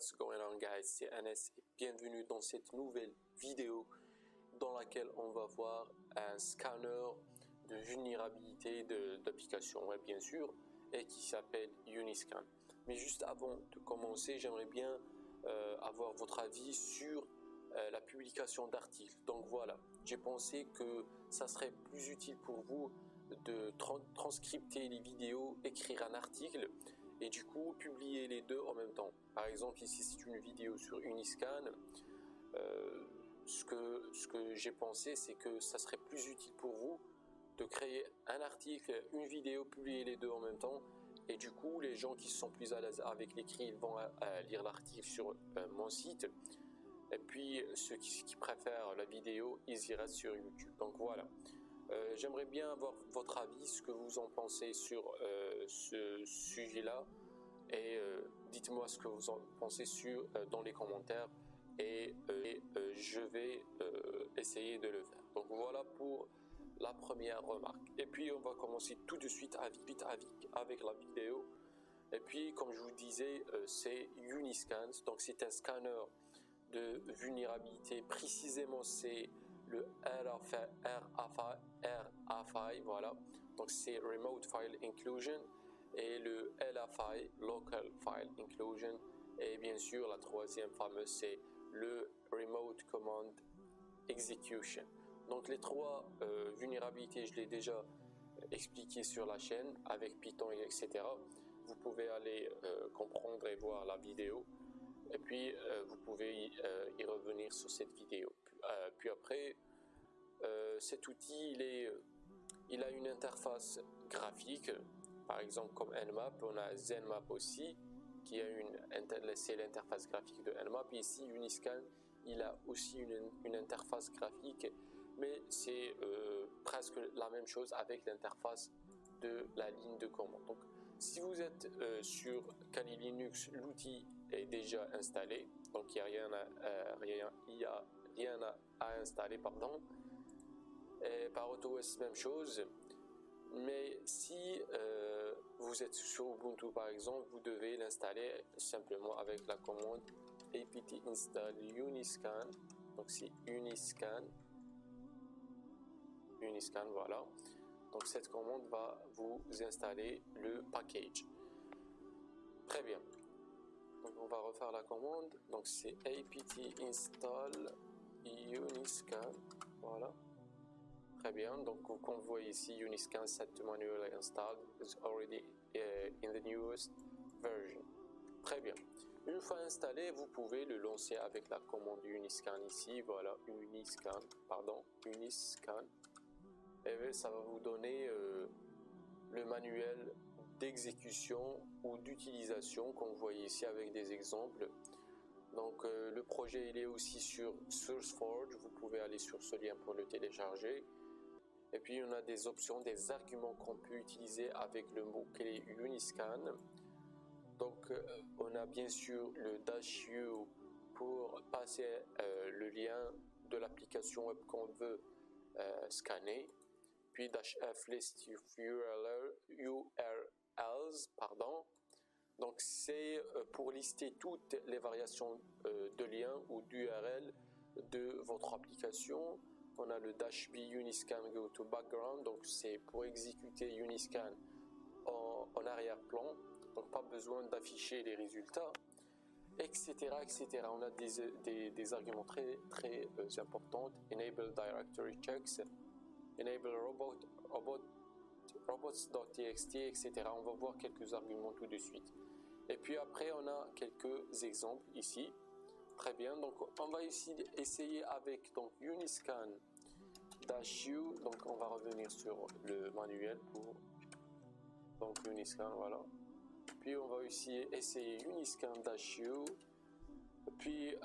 What's going on guys, c'est Anes et bienvenue dans cette nouvelle vidéo dans laquelle on va voir un scanner de vulnérabilité d'application web bien sûr et qui s'appelle Uniscan. Mais juste avant de commencer, j'aimerais bien avoir votre avis sur la publication d'articles. Donc voilà, j'ai pensé que ça serait plus utile pour vous de transcripter les vidéos, écrire un article et du coup publier les deux en même temps. Par exemple ici c'est une vidéo sur Uniscan. Ce que j'ai pensé, c'est que ça serait plus utile pour vous de créer un article, une vidéo, publier les deux en même temps, et du coup les gens qui sont plus à l'aise avec l'écrit, ils vont lire l'article sur mon site, et puis ceux qui préfèrent la vidéo, ils iraient sur YouTube. Donc voilà, j'aimerais bien avoir votre avis, ce que vous en pensez sur ce sujet-là, et dites-moi ce que vous en pensez dans les commentaires, et je vais essayer de le faire. Donc voilà pour la première remarque. Et puis on va commencer tout de suite avec la vidéo. Et puis comme je vous disais, c'est Uniscan, donc c'est un scanner de vulnérabilité. Précisément c'est le RFI, voilà. Donc c'est Remote File Inclusion, et le LFI, Local File Inclusion, et bien sûr la troisième fameuse c'est le Remote Command Execution. Donc les trois vulnérabilités, je l'ai déjà expliqué sur la chaîne avec Python, etc. Vous pouvez aller comprendre et voir la vidéo, et puis vous pouvez y revenir sur cette vidéo. Puis après, cet outil il a une interface graphique, par exemple comme Nmap. On a Zenmap aussi qui a c'est l'interface graphique de Nmap. Et ici Uniscan, il a aussi une interface graphique, mais c'est presque la même chose avec l'interface de la ligne de commande. Donc si vous êtes sur Kali Linux, l'outil est déjà installé, donc il n'y a rien à installer, pardon. Et par AutoOS même chose. Mais si vous êtes sur Ubuntu par exemple, vous devez l'installer simplement avec la commande apt install uniscan. Donc c'est uniscan, voilà. Donc cette commande va vous installer le package. Très bien. Donc on va refaire la commande. Donc c'est apt install uniscan, voilà. Très bien, donc comme vous voyez ici, Uniscan set to manually installed is already in the newest version. Très bien. Une fois installé, vous pouvez le lancer avec la commande Uniscan ici. Voilà, Uniscan. Et ça va vous donner le manuel d'exécution ou d'utilisation, comme vous voyez ici avec des exemples. Donc le projet il est aussi sur SourceForge. Vous pouvez aller sur ce lien pour le télécharger. Et puis on a des options, des arguments qu'on peut utiliser avec le mot-clé Uniscan. Donc on a bien sûr le -u pour passer le lien de l'application web qu'on veut scanner. Puis -f list URLs, pardon. Donc c'est pour lister toutes les variations de liens ou d'URL de votre application. On a le -b Uniscan go to background, donc c'est pour exécuter Uniscan en arrière-plan, donc pas besoin d'afficher les résultats, etc., etc. On a des arguments très importants. Enable directory checks, enable robots.txt, etc. On va voir quelques arguments tout de suite. Et puis après on a quelques exemples ici. Très bien, donc on va ici essayer avec donc Uniscan -u, donc on va revenir sur le manuel pour donc Uniscan, voilà. Puis on va aussi essayer Uniscan -u, puis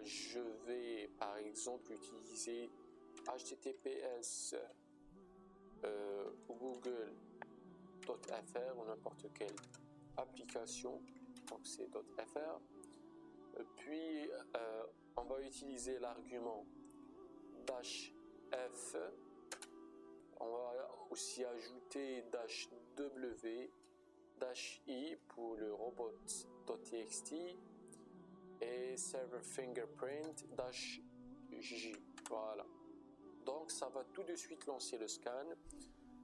je vais par exemple utiliser https google.fr ou n'importe quelle application, donc c'est .fr. Puis on va utiliser l'argument -f. On va aussi ajouter -w, -i pour le robot.txt, et server fingerprint -j. Voilà. Donc ça va tout de suite lancer le scan.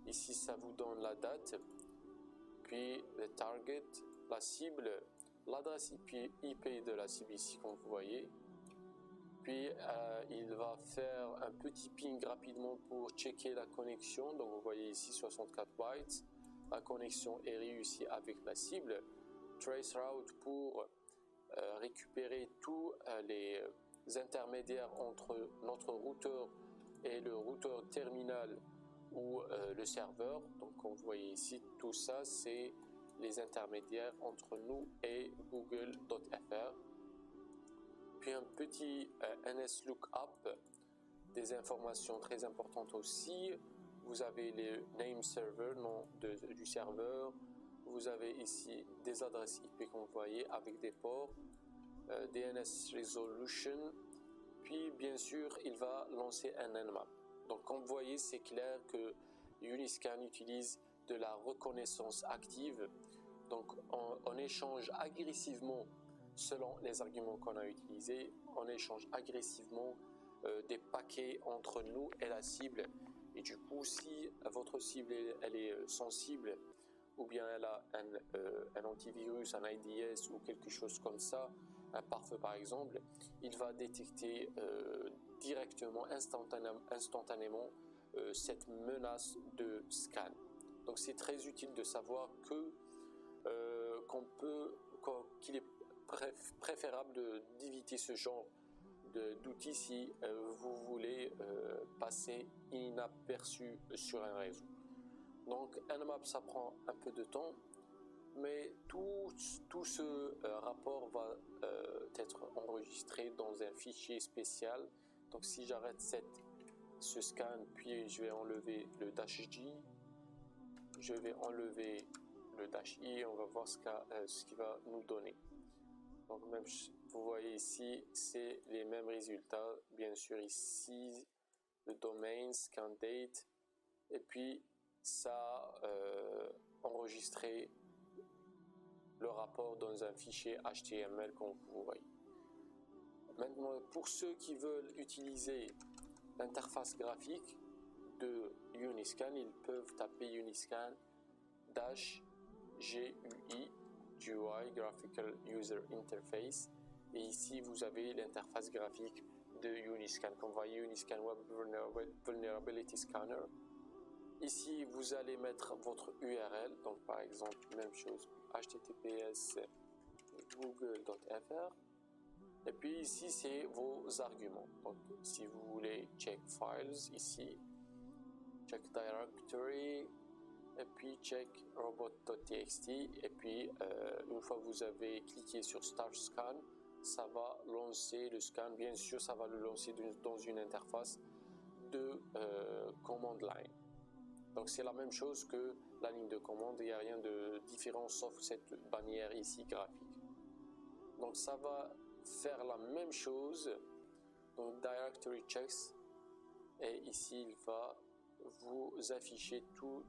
Ici ça vous donne la date, puis le target, la cible, l'adresse IP de la cible ici comme vous voyez. Puis il va faire un petit ping rapidement pour checker la connexion. Donc vous voyez ici 64 bytes. La connexion est réussie avec la cible. Traceroute pour récupérer tous les intermédiaires entre notre routeur et le routeur terminal ou le serveur. Donc comme vous voyez ici, tout ça c'est les intermédiaires entre nous et google.fr. Puis un petit NSLOOKUP, des informations très importantes aussi. Vous avez le name server, nom du serveur. Vous avez ici des adresses IP comme vous voyez avec des ports, DNS resolution. Puis bien sûr, il va lancer un Nmap. Donc comme vous voyez, c'est clair que Uniscan utilise de la reconnaissance active. Donc on échange agressivement selon les arguments qu'on a utilisés. On échange agressivement des paquets entre nous et la cible. Et du coup, si votre cible elle est sensible, ou bien elle a un antivirus, un IDS ou quelque chose comme ça, un pare-feu par exemple, il va détecter directement, instantanément cette menace de scan. Donc c'est très utile de savoir qu'il est préférable d'éviter ce genre d'outils si vous voulez passer inaperçu sur un réseau. Donc Nmap ça prend un peu de temps, mais tout ce rapport va être enregistré dans un fichier spécial. Donc si j'arrête ce scan, puis je vais enlever le -j, je vais enlever le -i, on va voir ce qu'il va nous donner. Donc même, vous voyez ici, c'est les mêmes résultats. Bien sûr ici, le domain, scan date, et puis ça enregistré le rapport dans un fichier HTML comme vous voyez. Maintenant, pour ceux qui veulent utiliser l'interface graphique de Uniscan, ils peuvent taper Uniscan-GUI, Graphical User Interface, et ici vous avez l'interface graphique de Uniscan. Comme vous voyez, Uniscan Web Vulnerability Scanner. Ici, vous allez mettre votre URL, donc par exemple, même chose, https google.fr. Et puis ici, c'est vos arguments. Donc, si vous voulez check files, ici, check directory, et puis check robot.txt. Et puis, une fois que vous avez cliqué sur Start Scan, ça va lancer le scan. Bien sûr, ça va le lancer dans une interface de command line. Donc c'est la même chose que la ligne de commande, il n'y a rien de différent sauf cette bannière ici graphique. Donc ça va faire la même chose, donc directory checks, et ici il va vous afficher tous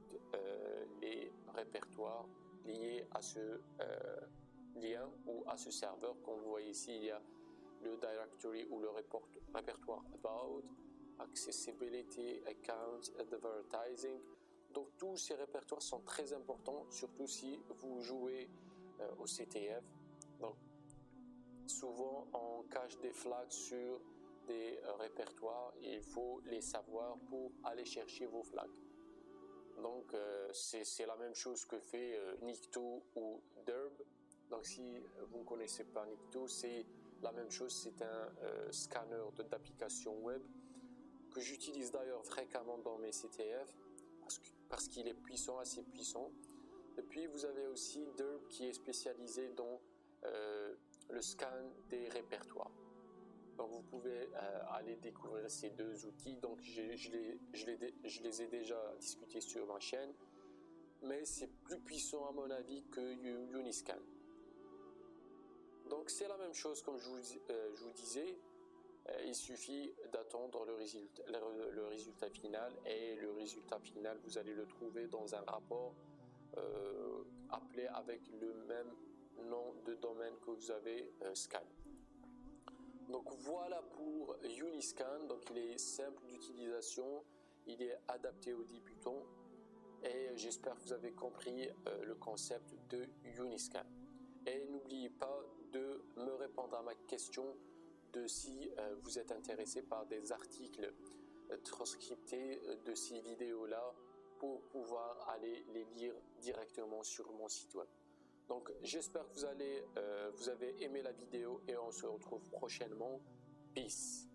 les répertoires liés à ce lien ou à ce serveur. Comme vous voyez ici, il y a le directory ou le répertoire about, accessibility, accounts, advertising. Donc tous ces répertoires sont très importants, surtout si vous jouez au CTF. Donc souvent on cache des flags sur des répertoires et il faut les savoir pour aller chercher vos flags. Donc c'est la même chose que fait Nikto ou Derb. Donc si vous ne connaissez pas Nikto, c'est la même chose, c'est un scanner d'application web que j'utilise d'ailleurs fréquemment dans mes CTF parce qu'il est puissant, assez puissant. Et puis vous avez aussi Derb qui est spécialisé dans le scan des répertoires. Donc vous pouvez aller découvrir ces deux outils. Donc je les ai déjà discutés sur ma chaîne, mais c'est plus puissant à mon avis que Uniscan. Donc c'est la même chose comme je vous disais. Il suffit d'attendre le résultat final, et le résultat final vous allez le trouver dans un rapport appelé avec le même nom de domaine que vous avez scan. Donc voilà pour Uniscan. Donc il est simple d'utilisation, il est adapté aux débutants et j'espère que vous avez compris le concept de Uniscan. Et n'oubliez pas de me répondre à ma question de si vous êtes intéressé par des articles transcriptés de ces vidéos-là pour pouvoir aller les lire directement sur mon site web. Donc j'espère que vous avez aimé la vidéo et on se retrouve prochainement. Peace.